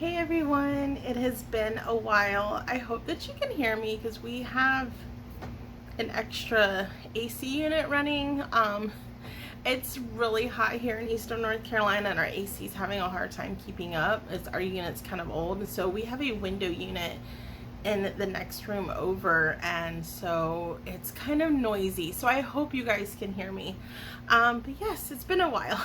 Hey everyone, it has been a while. I hope that you can hear me because we have an extra AC unit running. It's really hot here in Eastern North Carolina and our AC is having a hard time keeping up. Our unit's kind of old, so we have a window unit in the next room over, and so it's kind of noisy, so I hope you guys can hear me. But yes, it's been a while.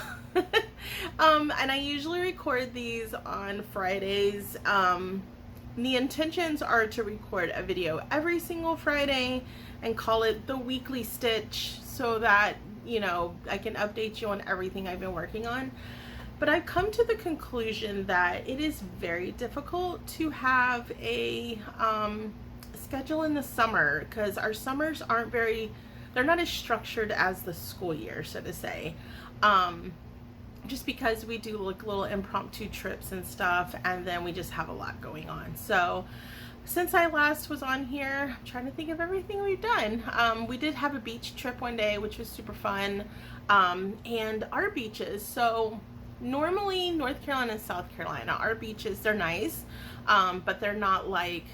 And I usually record these on Fridays. The intentions are to record a video every single Friday and call it the weekly stitch so that, you know, I can update you on everything I've been working on. But I've come to the conclusion that it is very difficult to have a schedule in the summer because our summers aren't they're not as structured as the school year, so to say. Just because we do like little impromptu trips and stuff, and then we just have a lot going on. So since I last was on here, I'm trying to think of everything we've done. We did have a beach trip one day, which was super fun. And our beaches, so normally North Carolina and South Carolina, our beaches, they're nice, but they're not like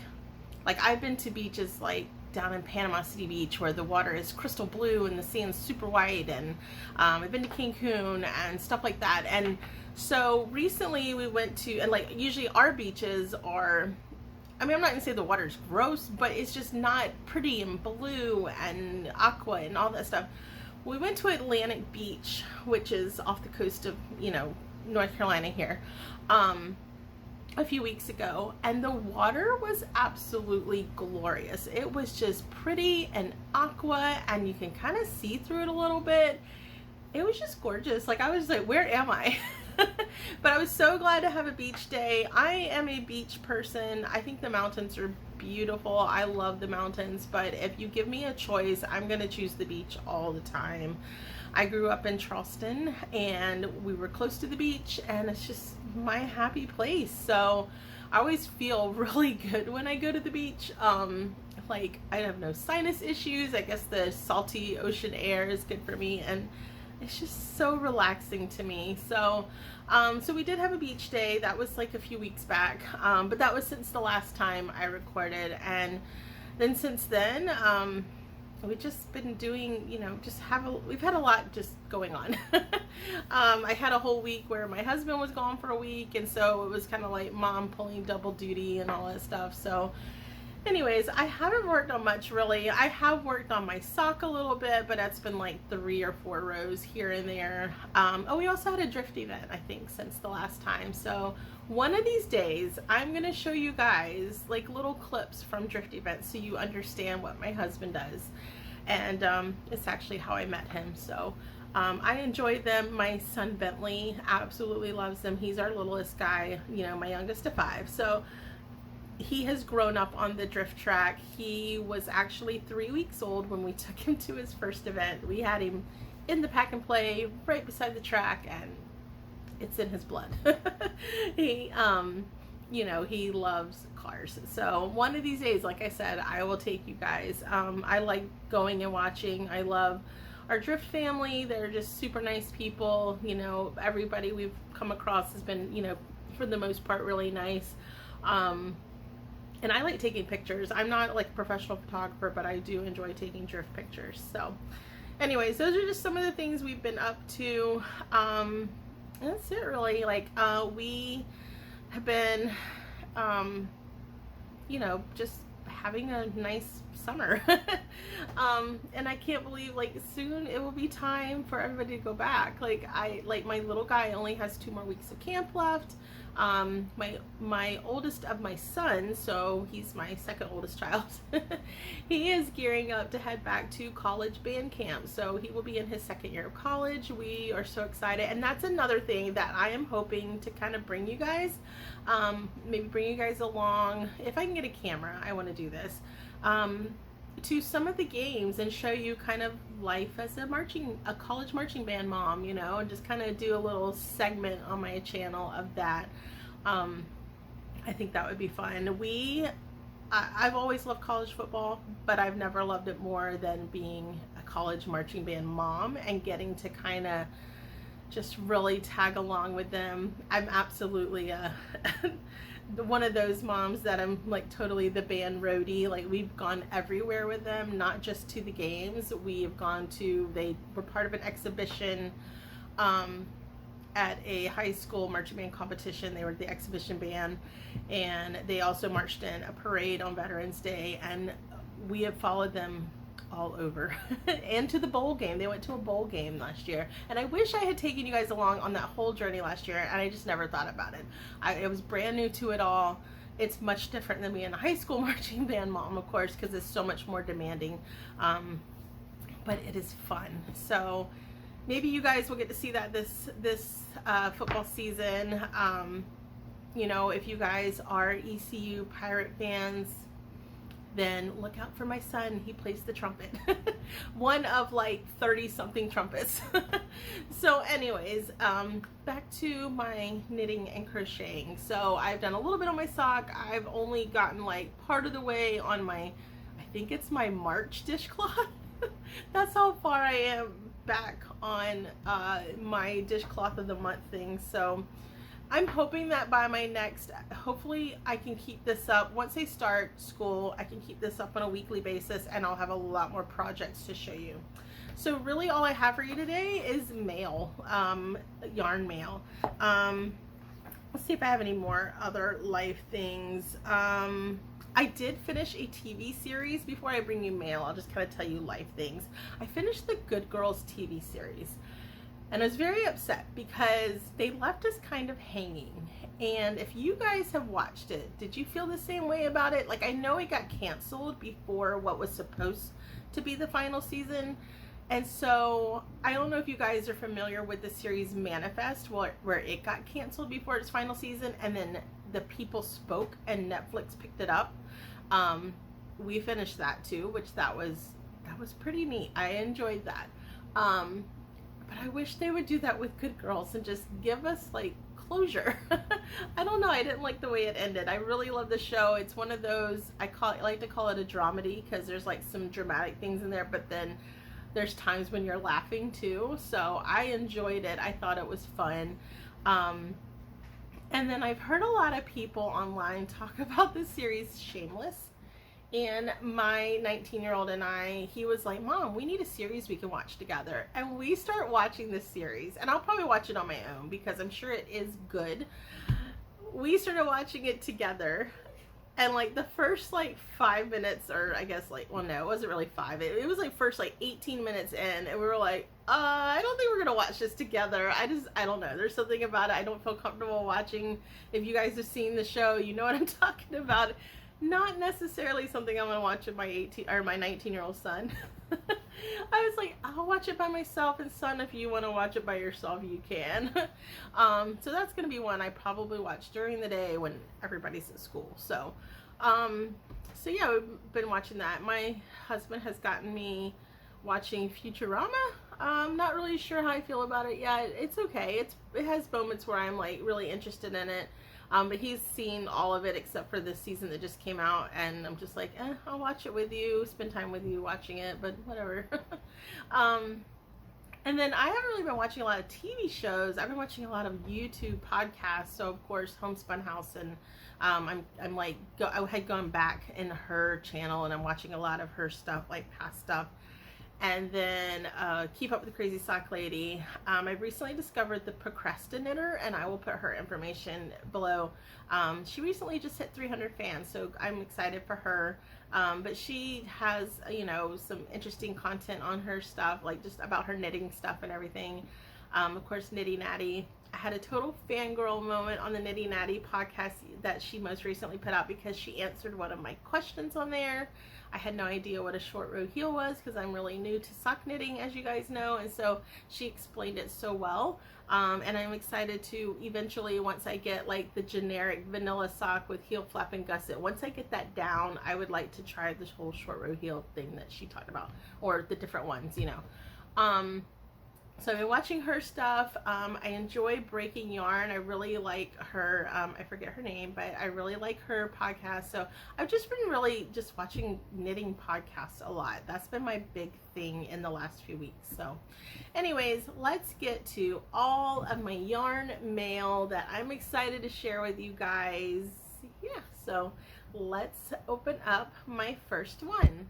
I've been to beaches like down in Panama City Beach where the water is crystal blue and the sand's super white, and I've been to Cancun and stuff like that. And so recently we went to, and like usually our beaches are, I mean, I'm not gonna say the water's gross, but it's just not pretty and blue and aqua and all that stuff. We went to Atlantic Beach, which is off the coast of, you know, North Carolina here, a few weeks ago, and the water was absolutely glorious. It was just pretty and aqua, and you can kind of see through it a little bit. It was just gorgeous. Like, I was like, where am I? But I was so glad to have a beach day. I am a beach person. I think the mountains are beautiful. I love the mountains, but if you give me a choice, I'm gonna choose the beach all the time. I grew up in Charleston and we were close to the beach, and it's just my happy place. So I always feel really good when I go to the beach. Like, I have no sinus issues. I guess the salty ocean air is good for me, and it's just so relaxing to me. So so we did have a beach day. That was like a few weeks back, but that was since the last time I recorded. And then since then, we've just been doing, you know, we've had a lot just going on. I had a whole week where my husband was gone for a week, and so it was kind of like mom pulling double duty and all that stuff. So anyways, I haven't worked on much really. I have worked on my sock a little bit, but that's been like 3 or 4 rows here and there. Oh, we also had a drift event, I think, since the last time. So one of these days, I'm going to show you guys like little clips from drift events so you understand what my husband does. And it's actually how I met him. So I enjoy them. My son Bentley absolutely loves them. He's our littlest guy, you know, my youngest of 5. So he has grown up on the drift track. He was actually 3 weeks old when we took him to his first event. We had him in the pack and play right beside the track, and it's in his blood. He, you know, he loves cars. So one of these days, like I said, I will take you guys. I like going and watching. I love our drift family. They're just super nice people. You know, everybody we've come across has been, you know, for the most part, really nice. And I like taking pictures. I'm not like a professional photographer, but I do enjoy taking drift pictures. So anyways, those are just some of the things we've been up to. That's it really. Like, we have been, you know, just having a nice summer. And I can't believe, like, soon it will be time for everybody to go back. Like, my little guy only has 2 more weeks of camp left. My oldest of my sons, so he's my second oldest child, he is gearing up to head back to college band camp. So he will be in his 2nd year of college. We are so excited, and that's another thing that I am hoping to kind of bring you guys, maybe bring you guys along. If I can get a camera, I want to do this, to some of the games and show you kind of life as a college marching band mom, you know, and just kind of do a little segment on my channel of that. I think that would be fun. I've always loved college football, but I've never loved it more than being a college marching band mom and getting to kind of just really tag along with them. I'm absolutely one of those moms that I'm like totally the band roadie. Like we've gone everywhere with them, not just to the games. We've gone to, they were part of an exhibition at a high school marching band competition. They were the exhibition band, and they also marched in a parade on Veterans Day, and we have followed them all over. And to the bowl game. They went to a bowl game last year, and I wish I had taken you guys along on that whole journey last year, and I just never thought about it. It was brand new to it all. It's much different than being a high school marching band mom, of course, because it's so much more demanding, but it is fun. So maybe you guys will get to see that this football season. You know, if you guys are ECU Pirate fans, then look out for my son. He plays the trumpet. One of like 30 something trumpets. So anyways, back to my knitting and crocheting. So I've done a little bit on my sock. I've only gotten like part of the way on my, I think it's my March dishcloth. That's how far I am back on my dishcloth of the month thing. So I'm hoping that by my next, hopefully I can keep this up. Once I start school, I can keep this up on a weekly basis, and I'll have a lot more projects to show you. So really all I have for you today is mail, yarn mail. Let's see if I have any more other life things. I did finish a TV series. Before I bring you mail, I'll just kind of tell you life things. I finished the Good Girls TV series. And I was very upset because they left us kind of hanging. And if you guys have watched it, did you feel the same way about it? Like, I know it got canceled before what was supposed to be the final season. And so I don't know if you guys are familiar with the series Manifest, where it got canceled before its final season, and then the people spoke and Netflix picked it up. We finished that too, which that was pretty neat. I enjoyed that. But I wish they would do that with Good Girls and just give us like closure. I don't know. I didn't like the way it ended. I really love the show. It's one of those, I like to call it a dramedy, because there's like some dramatic things in there, but then there's times when you're laughing too. So I enjoyed it. I thought it was fun. And then I've heard a lot of people online talk about the series Shameless. And my 19-year-old and I, he was like, Mom, we need a series we can watch together. And we start watching this series. And I'll probably watch it on my own because I'm sure it is good. We started watching it together. And like the first like 5 minutes, or I guess like, well, no, it wasn't really 5. It was like first like 18 minutes in. And we were like, I don't think we're going to watch this together. I don't know. There's something about it I don't feel comfortable watching. If you guys have seen the show, you know what I'm talking about. Not necessarily something I'm gonna watch with my 19-year-old son. I was like, I'll watch it by myself, and son, if you want to watch it by yourself, you can. So that's gonna be one I probably watch during the day when everybody's at school. So yeah, we've been watching that. My husband has gotten me watching Futurama. I'm not really sure how I feel about it yet. It's okay. It has moments where I'm like really interested in it. But he's seen all of it except for the season that just came out, and I'm just like, I'll watch it with you, spend time with you watching it, but whatever. And then I haven't really been watching a lot of TV shows. I've been watching a lot of YouTube podcasts. So of course, Homespun House, and I had gone back in her channel, and I'm watching a lot of her stuff, like past stuff. And then Keep Up with the Crazy Sock Lady. I recently discovered the Procrastinator, and I will put her information below. She recently just hit 300 fans, so I'm excited for her. But she has, you know, some interesting content on her stuff, like just about her knitting stuff and everything. Of course, Nitty Natty. I had a total fangirl moment on the Nitty Natty podcast that she most recently put out, because she answered one of my questions on there. I had no idea what a short row heel was, because I'm really new to sock knitting, as you guys know, and so she explained it so well. And I'm excited to eventually, once I get like the generic vanilla sock with heel flap and gusset, once I get that down, I would like to try this whole short row heel thing that she talked about, or the different ones, you know. So I've been watching her stuff. I enjoy breaking yarn. I really like her, I forget her name, but I really like her podcast. So I've just been really just watching knitting podcasts a lot. That's been my big thing in the last few weeks. So anyways, let's get to all of my yarn mail that I'm excited to share with you guys. Yeah, so let's open up my first one.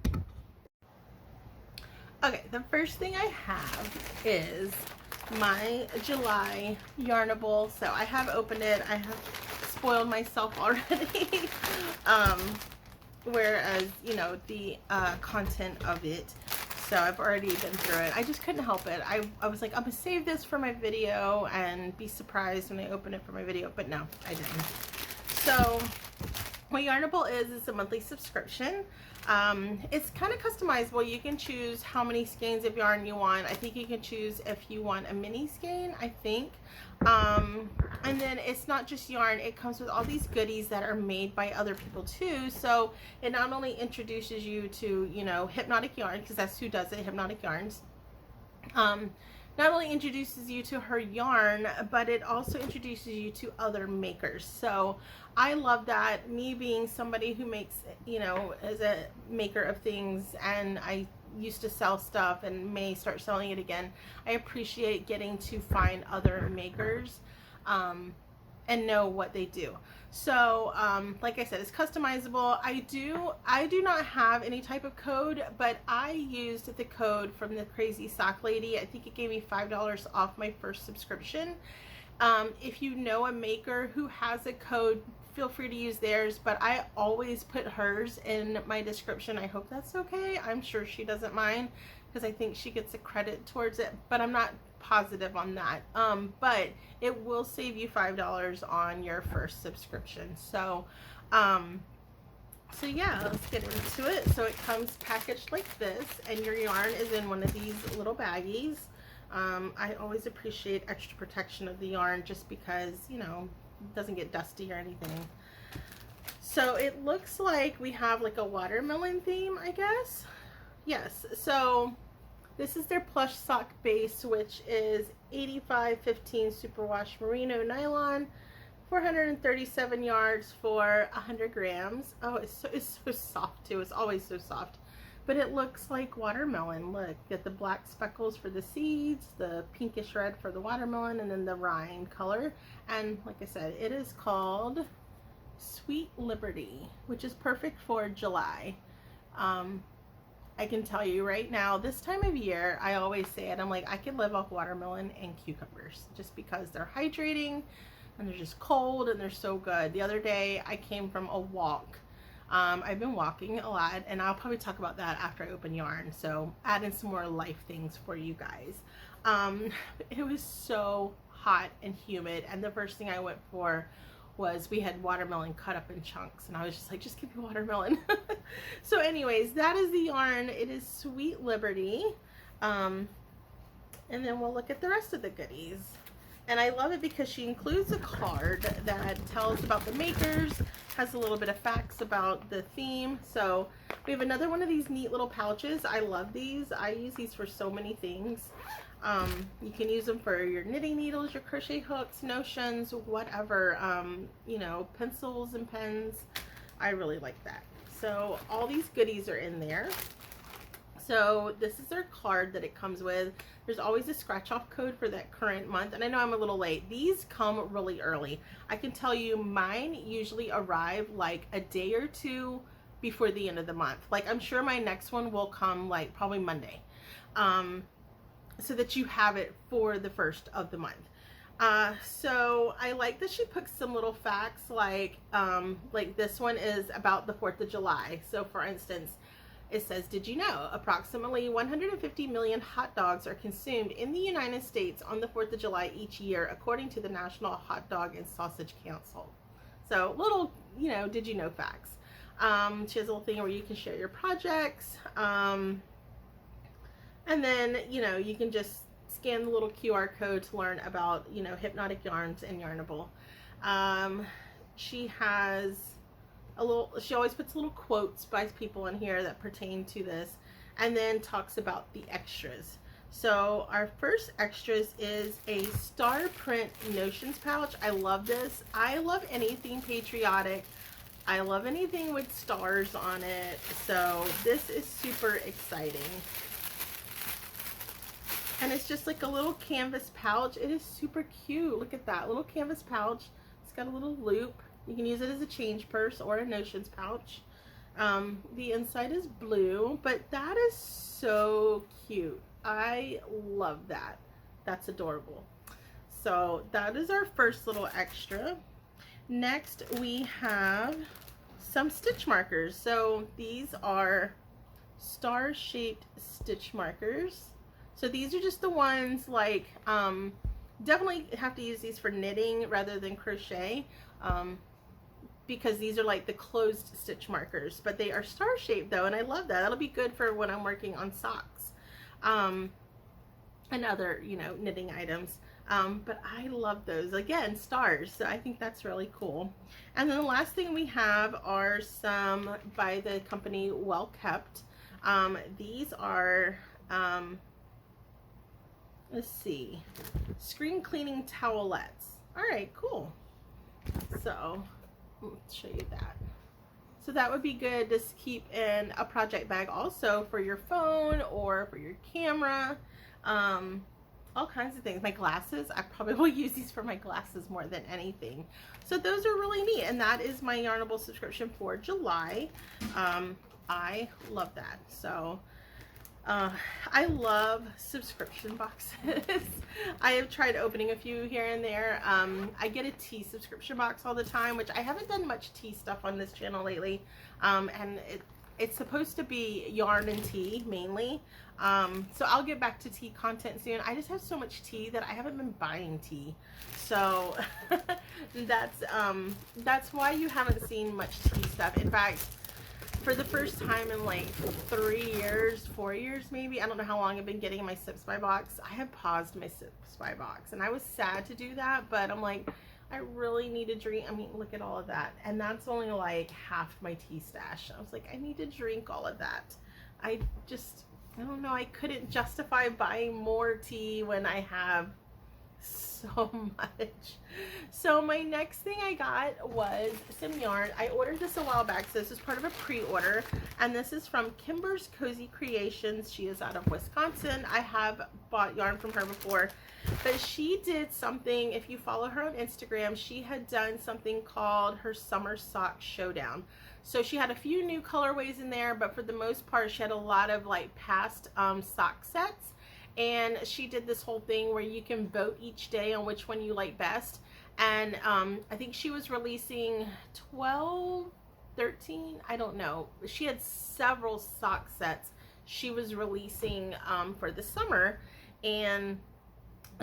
Okay, the first thing I have is my July Yarnable. So I have opened it. I have spoiled myself already. Whereas, you know, the content of it. So I've already been through it. I just couldn't help it. I was like, I'm going to save this for my video and be surprised when I open it for my video. But no, I didn't. So what Yarnable is a monthly subscription. It's kind of customizable. You can choose how many skeins of yarn you want. I think you can choose if you want a mini skein, I think. And then it's not just yarn, it comes with all these goodies that are made by other people too. So it not only introduces you to, you know, Hypnotic Yarn, because that's who does it, Hypnotic Yarns. Not only introduces you to her yarn, but it also introduces you to other makers. So I love that. Me being somebody who makes, you know, as a maker of things, and I used to sell stuff and may start selling it again, I appreciate getting to find other makers and know what they do. So like I said, it's customizable. I do not have any type of code, but I used the code from the Crazy Sock Lady. I think it gave me $5 off my first subscription. If you know a maker who has a code, feel free to use theirs, but I always put hers in my description. I hope that's okay. I'm sure she doesn't mind, because I think she gets a credit towards it, but I'm not positive on that. But it will save you $5 on your first subscription. So so yeah, let's get into it. So it comes packaged like this, and your yarn is in one of these little baggies. I always appreciate extra protection of the yarn, just because, you know, it doesn't get dusty or anything. So it looks like we have like a watermelon theme, I guess. Yes, so this is their plush sock base, which is 85/15 superwash merino nylon, 437 yards for 100 grams. Oh, it's so soft too. It's always so soft. But it looks like watermelon. Look, get the black speckles for the seeds, the pinkish red for the watermelon, and then the rind color. And like I said, it is called Sweet Liberty, which is perfect for July. I can tell you right now, this time of year, I always say it, I'm like, I can live off watermelon and cucumbers, just because they're hydrating and they're just cold and they're so good. The other day I came from a walk. I've been walking a lot, and I'll probably talk about that after I open yarn. So add in some more life things for you guys. It was so hot and humid, and the first thing I went for was, we had watermelon cut up in chunks, and I was just like, just give me watermelon. So anyways, that is the yarn. It is Sweet Liberty. And then we'll look at the rest of the goodies. And I love it because she includes a card that tells about the makers, has a little bit of facts about the theme. So we have another one of these neat little pouches. I love these. I use these for so many things. You can use them for your knitting needles, your crochet hooks, notions, whatever, you know, pencils and pens. I really like that. So all these goodies are in there. So this is their card that it comes with. There's always a scratch off code for that current month. And I know I'm a little late. These come really early. I can tell you mine usually arrive like a day or two before the end of the month. Like, I'm sure my next one will come like probably Monday. So that you have it for the first of the month. So I like that she puts some little facts, like this one is about the 4th of July. So for instance, it says, did you know approximately 150 million hot dogs are consumed in the United States on the 4th of July each year, according to the National Hot Dog and Sausage Council. So little, you know, did you know facts. She has a little thing where you can share your projects. And then, you know, you can just scan the little QR code to learn about, you know, Hypnotic Yarns and Yarnable. She has she always puts little quotes by people in here that pertain to this, and then talks about the extras. So our first extras is a star print notions pouch. I love this. I love anything patriotic. I love anything with stars on it. So this is super exciting. And it's just like a little canvas pouch. It is super cute. Look at that little canvas pouch. It's got a little loop. You can use it as a change purse or a notions pouch. The inside is blue, but that is so cute. I love that. That's adorable. So that is our first little extra. Next we have some stitch markers. So these are star-shaped stitch markers. So these are just the ones like, definitely have to use these for knitting rather than crochet, because these are like the closed stitch markers, but they are star-shaped though, and I love that. That'll be good for when I'm working on socks, and other, you know, knitting items. But I love those. Again, stars. So I think that's really cool. And then the last thing we have are some by the company Well Kept. These are, let's see, screen cleaning towelettes. All right, cool. So let's show you that. So that would be good to keep in a project bag also for your phone or for your camera. All kinds of things. My glasses, I probably will use these for my glasses more than anything. So those are really neat, and that is my Yarnable subscription for July. I love that. So I love subscription boxes. I have tried opening a few here and there. I get a tea subscription box all the time, which I haven't done much tea stuff on this channel lately. And it's supposed to be yarn and tea mainly. So I'll get back to tea content soon. I just have so much tea that I haven't been buying tea. So that's why you haven't seen much tea stuff. In fact, for the first time in like 3 years, 4 years maybe, I don't know how long I've been getting my Sips by box, I have paused my Sips by box, and I was sad to do that, but I'm like, I really need to drink. I mean, look at all of that, and that's only like half my tea stash. I was like, I need to drink all of that. I don't know, I couldn't justify buying more tea when I have so much. So my next thing I got was some yarn. I ordered this a while back, so this is part of a pre-order, and this is from Kimber's Cozy Creations. She is out of Wisconsin. I have bought yarn from her before, but she did something, if you follow her on Instagram, she had done something called her Summer Sock Showdown. So she had a few new colorways in there, but for the most part she had a lot of like past sock sets. And she did this whole thing where you can vote each day on which one you like best. And I think she was releasing 12, 13, I don't know. She had several sock sets she was releasing for the summer. And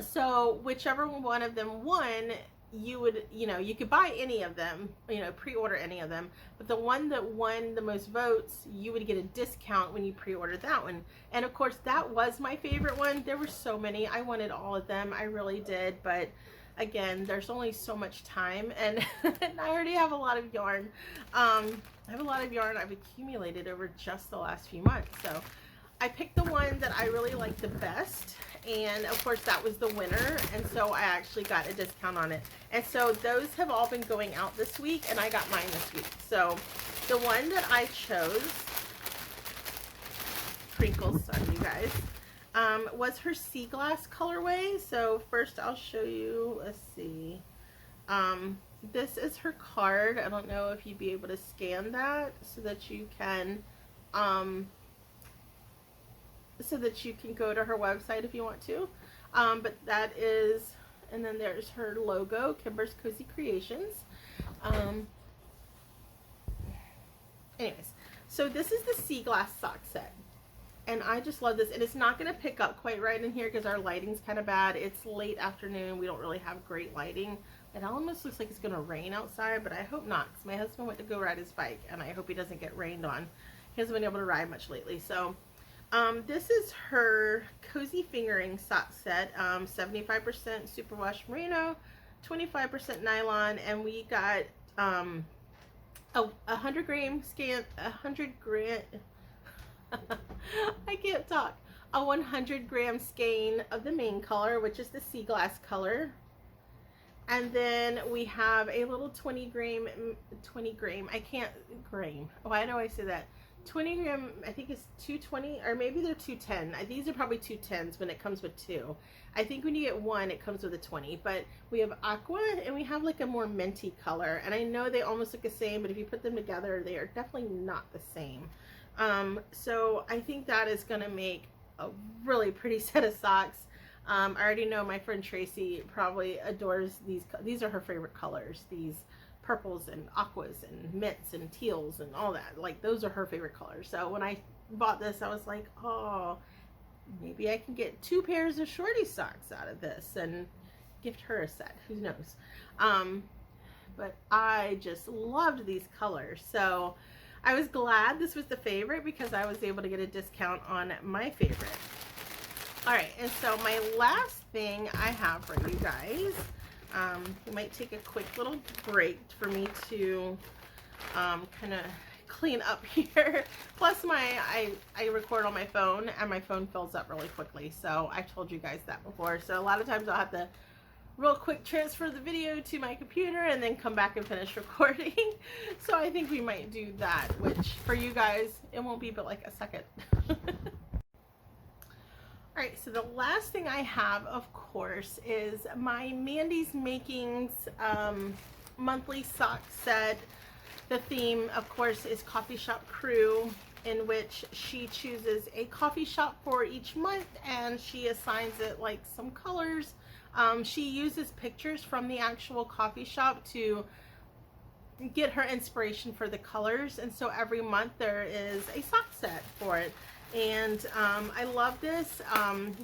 so whichever one of them won, you would, you know, you could buy any of them, you know, pre-order any of them, but the one that won the most votes, you would get a discount when you pre-ordered that one. And of course that was my favorite one. There were so many, I wanted all of them, I really did, but again, there's only so much time, and, and I already have a lot of yarn. I have a lot of yarn I've accumulated over just the last few months, so I picked the one that I really liked the best, and of course that was the winner, and so I actually got a discount on it. And so those have all been going out this week, and I got mine this week. So the one that I chose, Crinkle's son, you guys, was her sea glass colorway. So first I'll show you, let's see, this is her card. I don't know if you'd be able to scan that so that you can go to her website if you want to. But that is, and then there's her logo, Kimber's Cozy Creations. Anyways, so this is the sea glass sock set, and I just love this. And it's not going to pick up quite right in here because our lighting's kind of bad. It's late afternoon, we don't really have great lighting. It almost looks like it's going to rain outside, but I hope not, because my husband went to go ride his bike, and I hope he doesn't get rained on. He hasn't been able to ride much lately. So this is her Cozy Fingering sock set, 75% superwash merino, 25% nylon, and we got a 100 gram I can't talk, a 100-gram skein of the main color, which is the sea glass color. And then we have a little 20 gram, I can't, gram, why do I say that? 20 gram, I think it's 220, or maybe they're 210. These are probably 210s when it comes with two. I think when you get one, it comes with a 20. But we have aqua, and we have like a more minty color. And I know they almost look the same, but if you put them together, they are definitely not the same. So I think that is going to make a really pretty set of socks. I already know my friend Tracy probably adores these. These are her favorite colors. These purples and aquas and mints and teals and all that. Like, those are her favorite colors. So when I bought this, I was like, oh, maybe I can get 2 pairs of shorty socks out of this and gift her a set. Who knows? But I just loved these colors. So I was glad this was the favorite because I was able to get a discount on my favorite. All right, and so my last thing I have for you guys, we might take a quick little break for me to kind of clean up here. Plus I record on my phone, and my phone fills up really quickly. So I told you guys that before. So a lot of times I'll have to real quick transfer the video to my computer and then come back and finish recording. So I think we might do that, which for you guys, it won't be but like a second. Alright, so the last thing I have, of course, is my Mandi's Makings monthly sock set. The theme, of course, is Coffee Shop Crew, in which she chooses a coffee shop for each month and she assigns it like some colors. She uses pictures from the actual coffee shop to get her inspiration for the colors, and so every month there is a sock set for it. And I love this.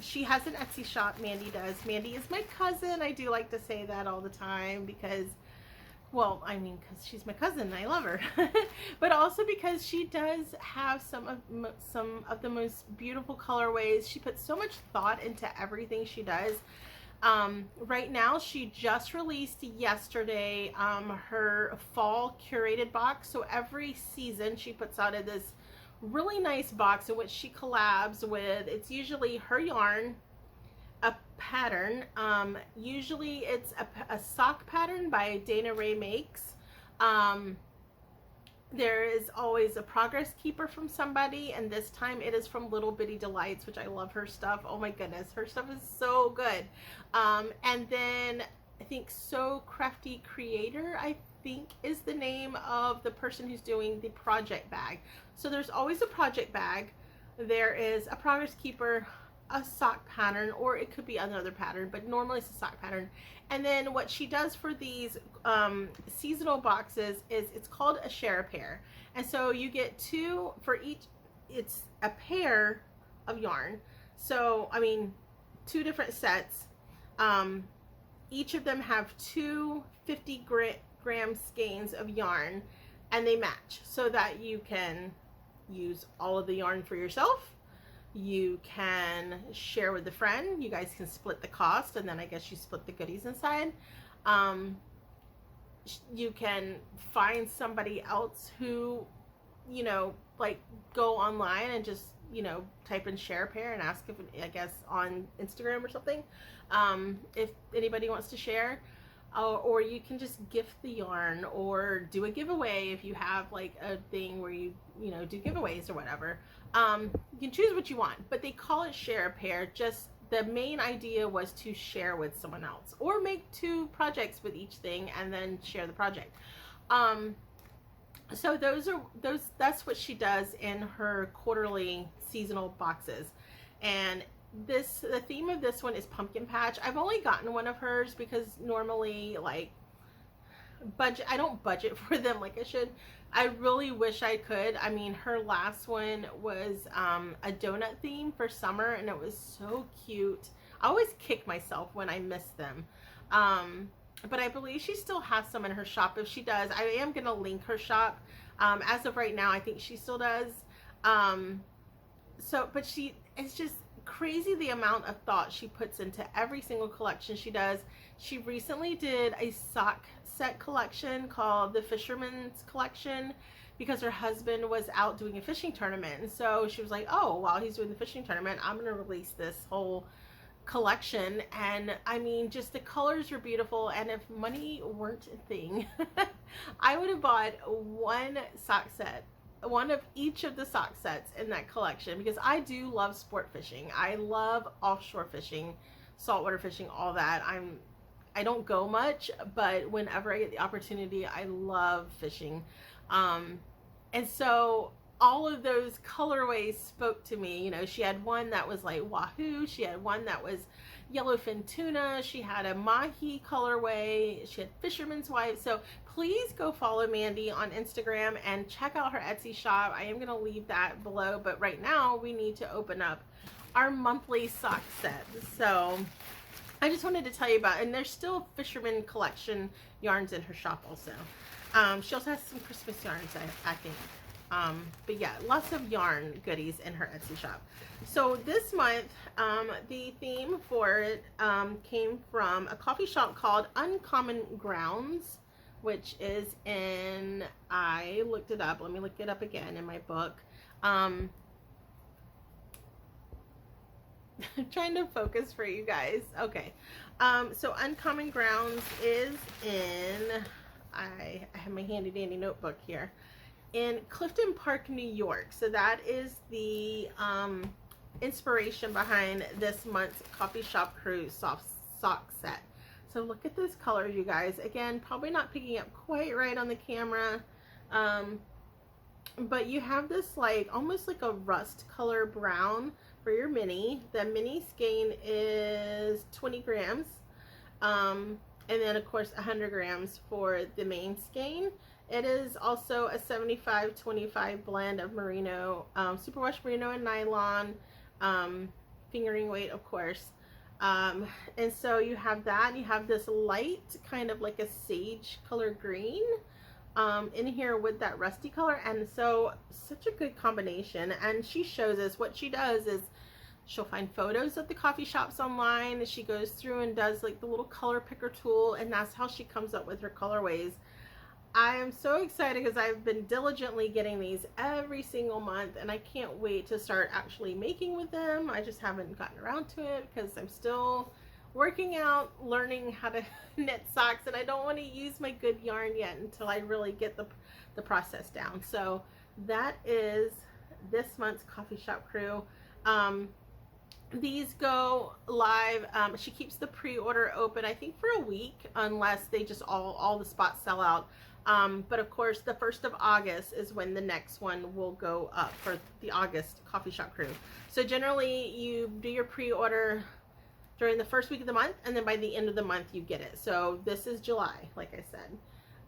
She has an Etsy shop, Mandi does. Mandi is my cousin. I do like to say that all the time because, well, I mean, because she's my cousin and I love her. But also because she does have some of the most beautiful colorways. She puts so much thought into everything she does. Right now, she just released yesterday her fall curated box. So every season she puts out this really nice box in which she collabs with, it's usually her yarn, a pattern, usually it's a sock pattern by Dana Ray Makes. There is always a progress keeper from somebody, and this time it is from Little Bitty Delights, which I love her stuff. Oh my goodness, her stuff is so good. And then I think So Crafty Creator, I think is the name of the person who's doing the project bag. So there's always a project bag, there is a progress keeper, a sock pattern, or it could be another pattern, but normally it's a sock pattern. And then what she does for these seasonal boxes is it's called a share a pair, and so you get 2 for each. It's a pair of yarn, so I mean 2 different sets. Each of them have 2 50-gram skeins of yarn, and they match so that you can use all of the yarn for yourself. You can share with a friend. You guys can split the cost, and then I guess you split the goodies inside. You can find somebody else who, you know, like go online and just, you know, type in share a pair and ask if, I guess on Instagram or something, if anybody wants to share. Or you can just gift the yarn or do a giveaway if you have like a thing where you know, do giveaways or whatever. You can choose what you want, but they call it share a pair. Just the main idea was to share with someone else or make 2 projects with each thing and then share the project. So that's what she does in her quarterly seasonal boxes. And the theme of this one is pumpkin patch. I've only gotten one of hers because normally, like, I don't budget for them like I should. I really wish I could. I mean, her last one was a donut theme for summer, and it was so cute. I always kick myself when I miss them. But I believe she still has some in her shop. If she does, I am going to link her shop. As of right now, I think she still does. But it's just crazy the amount of thought she puts into every single collection she does. She recently did a sock set collection called the Fisherman's Collection. because her husband was out doing a fishing tournament. And so she was like, oh, while he's doing the fishing tournament, I'm going to release this whole collection. And I mean, just the colors are beautiful. And if money weren't a thing, I would have bought one sock set, one of each of the sock sets in that collection, because I do love sport fishing. I love offshore fishing, saltwater fishing, all that. I don't go much, but whenever I get the opportunity, I love fishing. And so all of those colorways spoke to me. You know, she had one that was like wahoo. She had one that was yellowfin tuna. She had a mahi colorway. She had fisherman's wife. So please go follow Mandi on Instagram and check out her Etsy shop. I am going to leave that below, but right now we need to open up our monthly sock set. So I just wanted to tell you about, and there's still fisherman collection yarns in her shop also. She also has some Christmas yarns, I think. But yeah, lots of yarn goodies in her Etsy shop. So this month, the theme for it came from a coffee shop called Uncommon Grounds, which is in, I looked it up, let me look it up again in my book. I'm trying to focus for you guys. Okay. So Uncommon Grounds is in, I have my handy dandy notebook here, in Clifton Park, New York. So that is the inspiration behind this month's Coffee Shop Crew soft sock set. So look at this color, you guys. Again, probably not picking up quite right on the camera, but you have this like almost like a rust color brown for your mini. The mini skein is 20 grams, and then of course 100 grams for the main skein. It is also a 75-25 blend of merino, superwash merino and nylon, fingering weight of course. And so you have that, you have this light kind of like a sage color green in here with that rusty color, and so such a good combination. And she shows us what she does is she'll find photos of the coffee shops online, and she goes through and does like the little color picker tool, and that's how she comes up with her colorways. I am so excited because I've been diligently getting these every single month, and I can't wait to start actually making with them. I just haven't gotten around to it because I'm still working out, learning how to knit socks, and I don't want to use my good yarn yet until I really get the process down. So that is this month's Coffee Shop Crew. These go live. She keeps the pre-order open, I think, for a week, unless they just all the spots sell out. But of course, the 1st of August is when the next one will go up for the August Coffee Shop Crew. So generally, you do your pre-order during the first week of the month, and then by the end of the month, you get it. So this is July, like I said.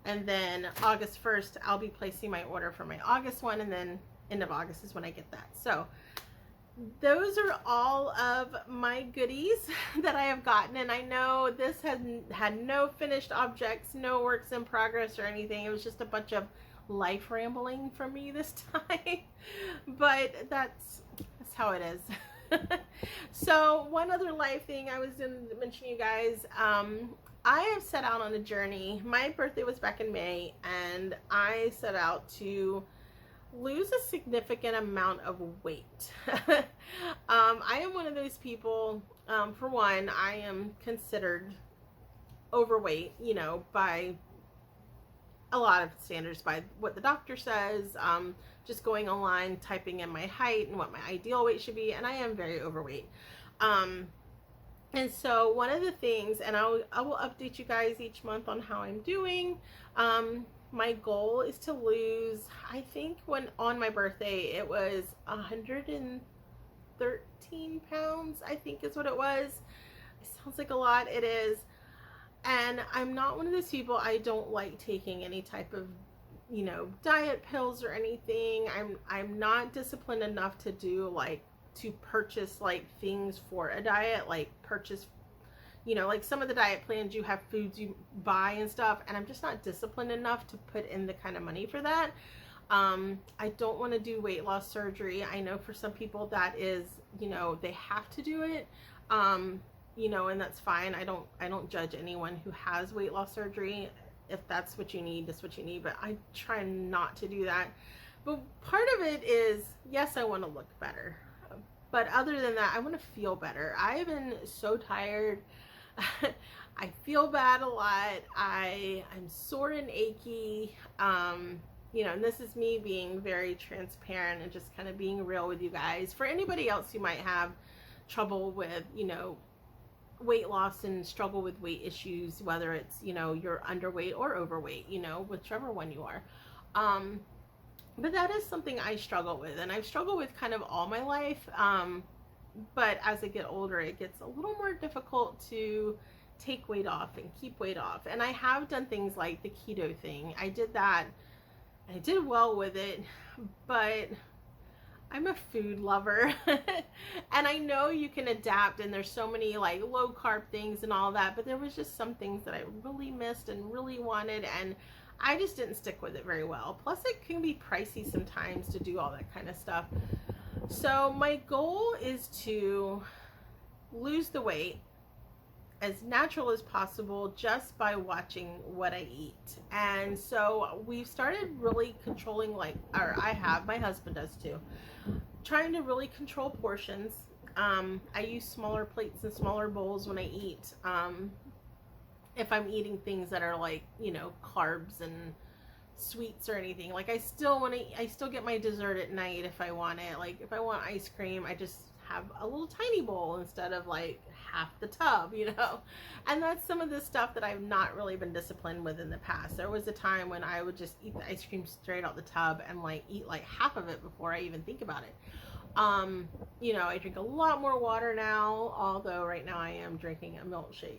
And then August 1st, I'll be placing my order for my August one, and then end of August is when I get that. So those are all of my goodies that I have gotten, and I know this has had no finished objects, no works in progress or anything. It was just a bunch of life rambling from me this time, but that's how it is. So one other life thing I was going to mention, you guys, I have set out on a journey. My birthday was back in May, and I set out to lose a significant amount of weight. I am one of those people, for one, I am considered overweight, you know, by a lot of standards, by what the doctor says, just going online, typing in my height and what my ideal weight should be, and I am very overweight. And so one of the things, and I will update you guys each month on how I'm doing. My goal is to lose, I think when on my birthday, it was 113 pounds, I think is what it was. It sounds like a lot, it is. And I'm not one of those people, I don't like taking any type of, you know, diet pills or anything. I'm not disciplined enough to do like, to purchase like things for a diet, like purchase, you know, like some of the diet plans, you have foods you buy and stuff, and I'm just not disciplined enough to put in the kind of money for that. I don't want to do weight loss surgery. I know for some people that is, you know, they have to do it, you know, and that's fine. I don't judge anyone who has weight loss surgery. if that's what you need, that's what you need, but I try not to do that. But part of it is, yes, I want to look better, but other than that, I want to feel better. I've been so tired. I feel bad a lot. I'm sore and achy. You know, and this is me being very transparent and just kind of being real with you guys. For anybody else who might have trouble with, you know, weight loss and struggle with weight issues, whether it's, you know, you're underweight or overweight, you know, whichever one you are. But that is something I struggle with, and I've struggled with kind of all my life. But as I get older, it gets a little more difficult to take weight off and keep weight off. And I have done things like the keto thing. I did that. I did well with it, but I'm a food lover. And I know you can adapt, and there's so many like low carb things and all that, but there was just some things that I really missed and really wanted, and I just didn't stick with it very well. Plus it can be pricey sometimes to do all that kind of stuff. So my goal is to lose the weight as natural as possible just by watching what I eat. And so we've started really controlling, like, or I have, my husband does too, trying to really control portions. I use smaller plates and smaller bowls when I eat. If I'm eating things that are like, you know, carbs and sweets or anything, like I still get my dessert at night if I want it. Like if I want ice cream, I just have a little tiny bowl instead of like half the tub, you know. And that's some of the stuff that I've not really been disciplined with in the past. There was a time when I would just eat the ice cream straight out the tub and like eat like half of it before I even think about it. You know, I drink a lot more water now, although right now I am drinking a milkshake.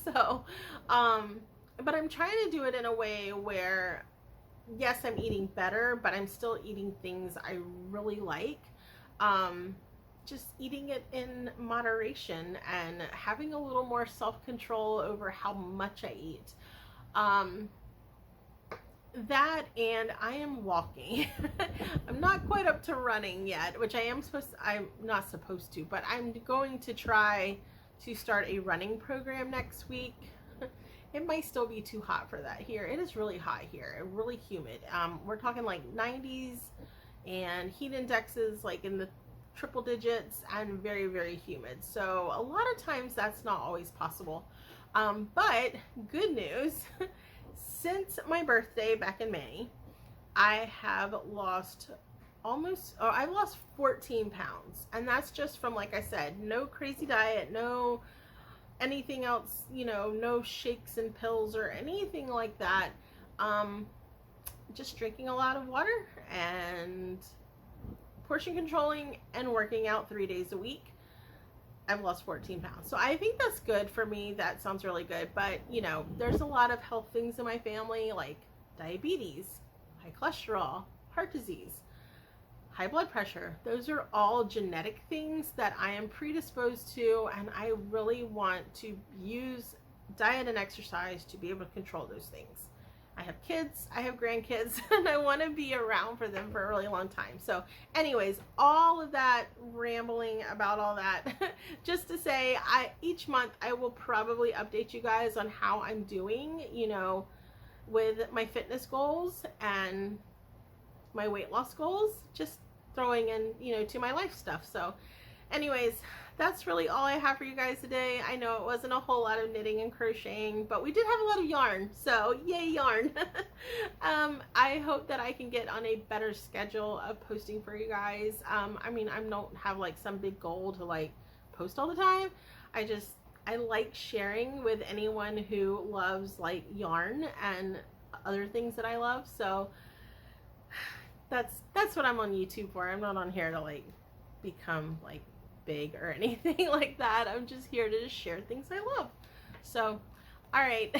So, but I'm trying to do it in a way where, yes, I'm eating better, but I'm still eating things I really like. Just eating it in moderation and having a little more self-control over how much I eat. That, and I am walking. I'm not quite up to running yet, which I'm not supposed to, but I'm going to try to start a running program next week. It might still be too hot for that here. It is really hot here, really humid. We're talking like 90s and heat indexes like in the triple digits and very, very humid. So a lot of times that's not always possible. But good news, since my birthday back in May, I have lost I've lost 14 pounds. And that's just from, like I said, no crazy diet, no anything else, you know, no shakes and pills or anything like that. Just drinking a lot of water and portion controlling and working out 3 days a week. I've lost 14 pounds. So I think that's good for me. That sounds really good. But, you know, there's a lot of health things in my family, like diabetes, high cholesterol, heart disease, high blood pressure. Those are all genetic things that I am predisposed to, and I really want to use diet and exercise to be able to control those things. I have kids, I have grandkids, and I want to be around for them for a really long time. So anyways, all of that rambling about all that, just to say, each month I will probably update you guys on how I'm doing, you know, with my fitness goals and my weight loss goals, just throwing in, you know, to my life stuff. So anyways, that's really all I have for you guys today. I know it wasn't a whole lot of knitting and crocheting, but we did have a lot of yarn, so yay yarn. I hope that I can get on a better schedule of posting for you guys. I mean, I don't have like some big goal to like post all the time. I like sharing with anyone who loves like yarn and other things that I love. So that's what I'm on YouTube for. I'm not on here to like become like big or anything like that. I'm just here to just share things I love. So, all right,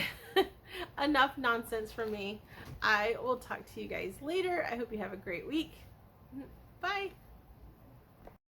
enough nonsense from me. I will talk to you guys later. I hope you have a great week. Bye.